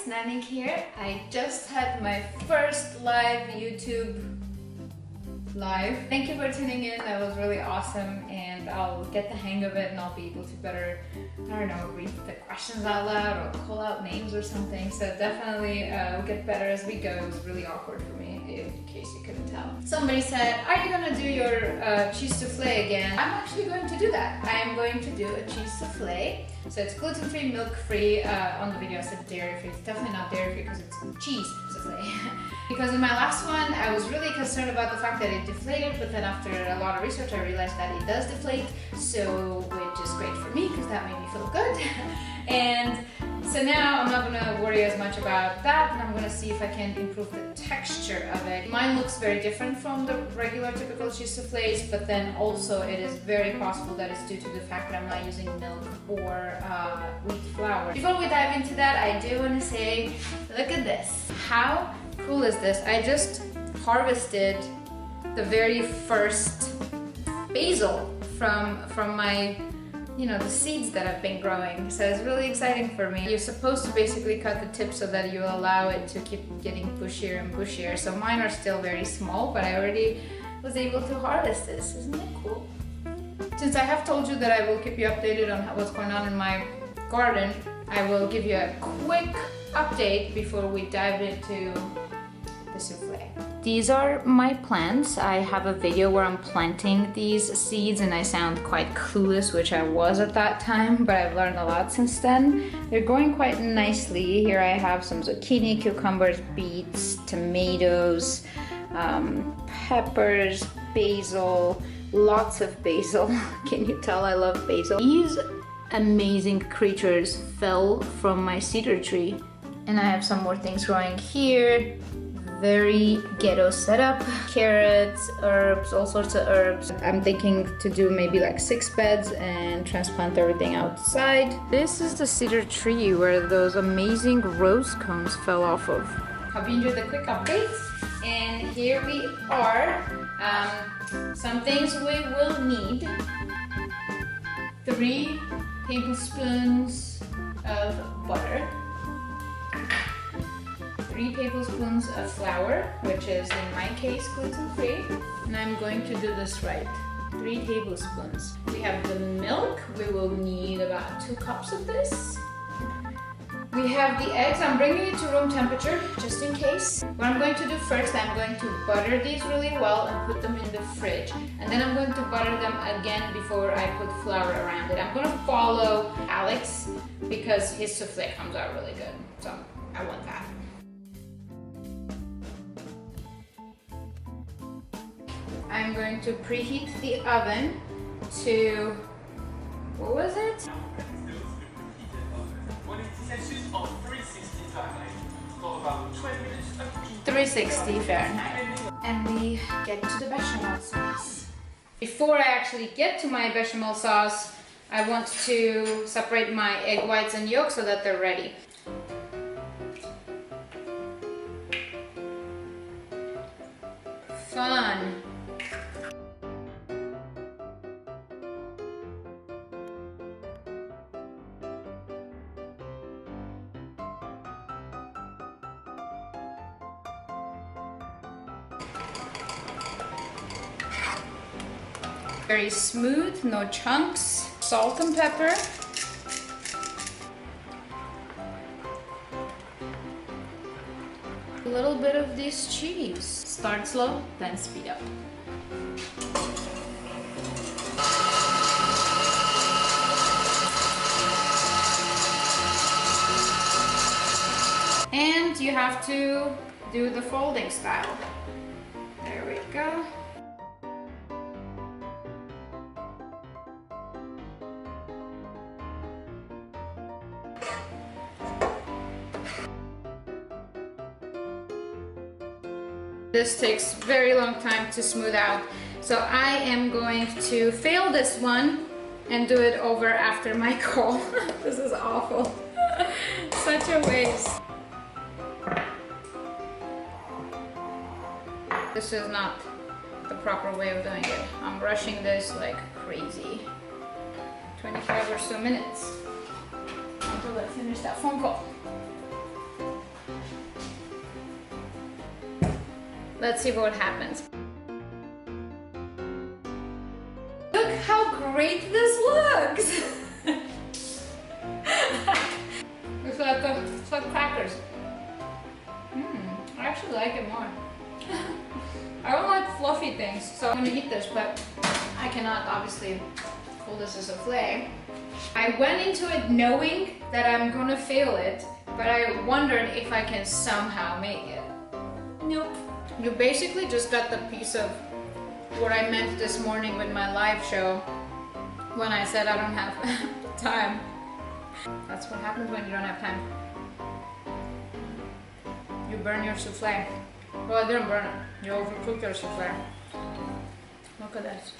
Nanning here. I just had my first live YouTube live. Thank you for tuning in. That was really awesome, and I'll get the hang of it and I'll be able to better, I don't know, read the questions out loud or call out names or something. So definitely we'll get better as we go. It was really awkward for me, in case you couldn't tell. Somebody said, are you gonna do your cheese soufflé again? I'm actually going to do that. I am going to do a cheese soufflé. So it's gluten-free, milk-free. On the video I said dairy-free. It's definitely not dairy-free because it's cheese soufflé. Because in my last one, I was really concerned about the fact that it deflated, but then after a lot of research, I realized that it does deflate, so which is great for me because that made me feel good. And so now I'm not gonna worry as much about that, and I'm gonna see if I can improve the texture of it. Mine looks very different from the regular typical cheese soufflés, but then also it is very possible that it's due to the fact that I'm not using milk or wheat flour. Before we dive into that, I do want to say, look at this. How cool is this? I just harvested the very first basil from my, the seeds that I've been growing. So it's really exciting for me. You're supposed to basically cut the tip so that you allow it to keep getting bushier and bushier. So mine are still very small, but I already was able to harvest this. Isn't it cool? Since I have told you that I will keep you updated on what's going on in my garden, I will give you a quick update before we dive into the soufflé. These are my plants. I have a video where I'm planting these seeds and I sound quite clueless, which I was at that time, but I've learned a lot since then. They're growing quite nicely. Here I have some zucchini, cucumbers, beets, tomatoes, peppers, basil, lots of basil. Can you tell I love basil? These amazing creatures fell from my cedar tree, and I have some more things growing here. Very ghetto setup. Carrots, herbs, all sorts of herbs. I'm thinking to do maybe like 6 beds and transplant everything outside. This is the cedar tree where those amazing rose cones fell off of. Hope you enjoyed the quick update. And here we are. Some things we will need. 3 tablespoons of butter. 3 tablespoons of flour, which is in my case gluten-free, and I'm going to do this right. 3 tablespoons. We have the milk. We will need about 2 cups of this. We have the eggs. I'm bringing it to room temperature just in case. What I'm going to do first, I'm going to butter these really well and put them in the fridge, and then I'm going to butter them again before I put flour around it. I'm going to follow Alex because his soufflé comes out really good, so I want that. I'm going to preheat the oven to, what was it? 360 Fahrenheit. And we get into the bechamel sauce. Before I actually get to my bechamel sauce, I want to separate my egg whites and yolks so that they're ready. Fun. Very smooth, no chunks. Salt and pepper. A little bit of this cheese. Start slow, then speed up. And you have to do the folding style. There we go. This takes a very long time to smooth out, so I am going to fail this one and do it over after my call. This is awful. Such a waste. This is not the proper way of doing it. I'm rushing this like crazy. 25 or so minutes until I finish that phone call. Let's see what happens. Look how great this looks! It's like crackers. I actually like it more. I don't like fluffy things, so I'm gonna eat this, but I cannot obviously call this a souffle. I went into it knowing that I'm gonna fail it, but I wondered if I can somehow make it. Nope. You basically just got the piece of what I meant this morning with my live show when I said I don't have time. That's what happens when you don't have time. You burn your souffle. Well, I didn't burn it. You overcooked your souffle. Look at this.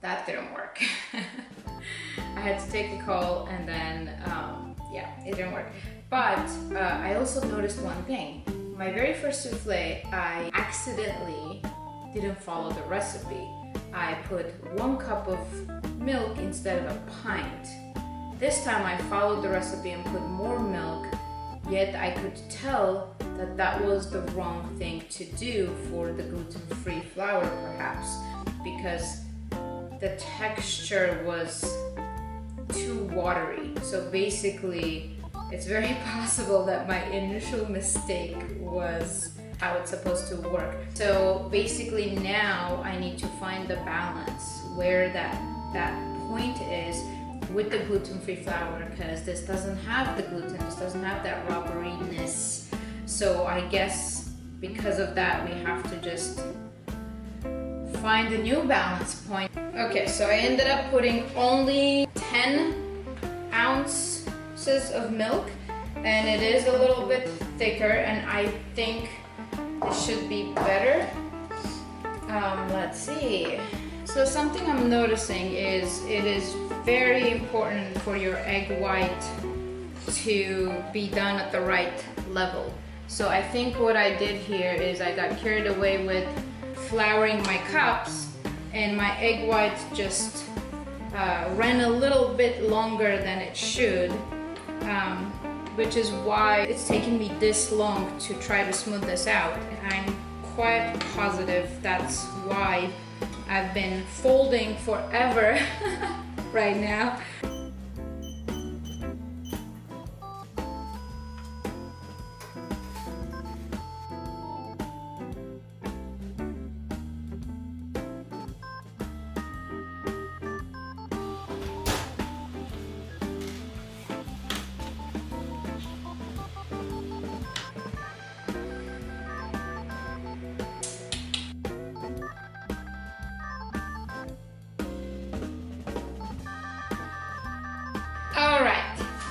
That didn't work. I had to take a call and then, yeah, it didn't work. But I also noticed one thing. My very first souffle, I accidentally didn't follow the recipe. I put 1 cup of milk instead of a pint. This time I followed the recipe and put more milk, yet I could tell that that was the wrong thing to do for the gluten-free flour perhaps, because the texture was too watery. So basically, it's very possible that my initial mistake was how it's supposed to work. So basically now I need to find the balance where that point is with the gluten-free flour, because this doesn't have the gluten, this doesn't have that rubberiness. So I guess because of that we have to just find a new balance point. Okay, so I ended up putting only 10 ounces of milk, and it is a little bit thicker, and I think this should be better. Let's see. So something I'm noticing is it is very important for your egg white to be done at the right level. So I think what I did here is I got carried away with flouring my cups, and my egg white just ran a little bit longer than it should, which is why it's taken me this long to try to smooth this out. And I'm quite positive that's why I've been folding forever right now.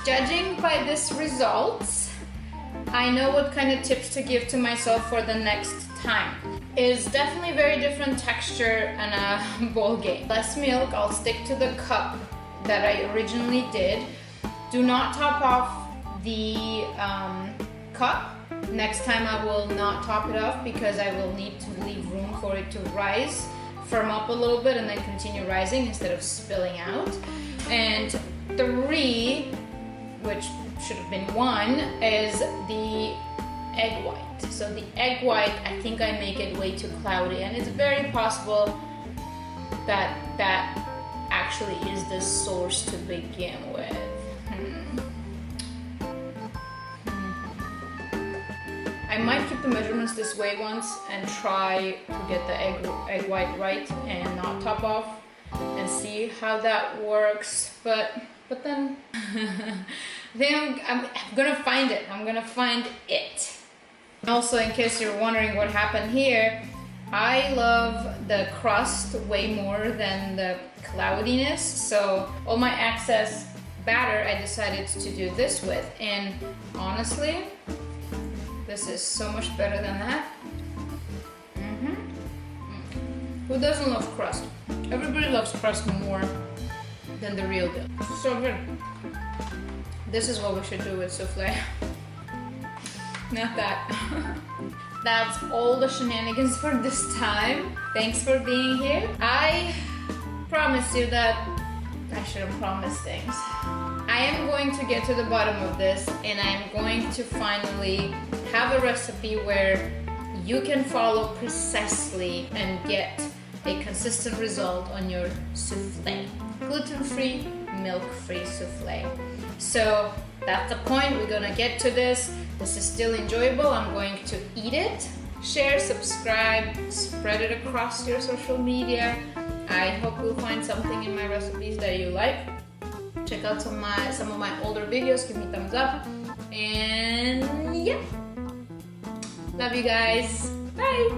Judging by this results, I know what kind of tips to give to myself for the next time. It's definitely very different texture and a ball game. Less milk, I'll stick to the cup that I originally did. Do not top off the cup. Next time I will not top it off because I will need to leave room for it to rise, firm up a little bit, and then continue rising instead of spilling out. And 3, which should have been 1, is the egg white. So the egg white, I think I make it way too cloudy, and it's very possible that that actually is the source to begin with. I might keep the measurements this way once and try to get the egg white right and not top off and see how that works, but then I think I'm gonna find it. I'm gonna find it. Also, in case you're wondering what happened here, I love the crust way more than the cloudiness. So all my excess batter I decided to do this with, and honestly, this is so much better than that. Who doesn't love crust? Everybody loves crust more than the real deal. So good. This is what we should do with souffle. Not that. That's all the shenanigans for this time. Thanks for being here. I promise you that I shouldn't promise things. I am going to get to the bottom of this, and I'm going to finally have a recipe where you can follow precisely and get a consistent result on your soufflé. Gluten-free, milk-free soufflé. So that's the point. We're gonna get to this. This is still enjoyable. I'm going to eat it. Share, subscribe, spread it across your social media. I hope you'll find something in my recipes that you like. Check out some of my older videos. Give me thumbs up. And yeah. Love you guys. Bye.